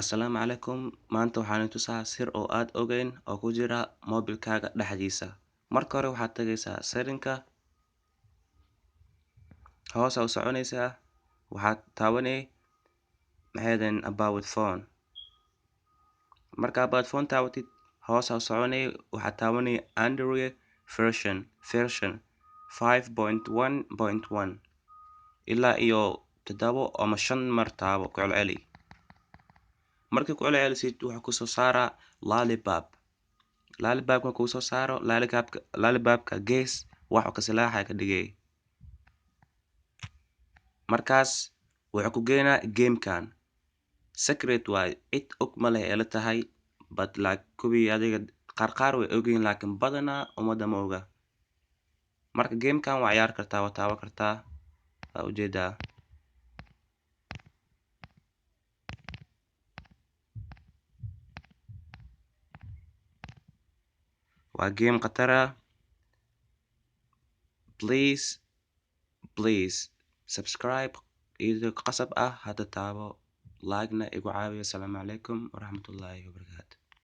Asalaamu calaykum. Maanta waxaan tusaa sir oo aad ogeyn oo ku jira moobilkaaga dhexdiisa. Marka hore waxaad tagaysaa setting-ka, hoos u soconaysaa, waxaad taabanay about phone. Marka about phone taabatid, hoos u soconay, waxaad taabanay Android version 5.1.1 ilaa iyo 7 ama 5 mar taabo ku celceli. Markii ku celcelisid wuxuu ku soo saaraa lollipop. Lollipop ku soo saaro lollipop ka gees wax ka silaaxay ka dhigay. Markaas wuxuu ku geynaa game-kan. Secret way cid og ma leh ila tahay but like kubii adiga qaar way ogyihiin laakiin badanaa umada ma oga. Marka game-kan waa ciyaar kartaa waa taaban kartaa waa ujeedaa. waa game khatar ah. Please subscribe idoo qasab ah hada taabo like-na igu caawiya. Asalaamu calaykum waraxmatullaahi wabarakaatuh.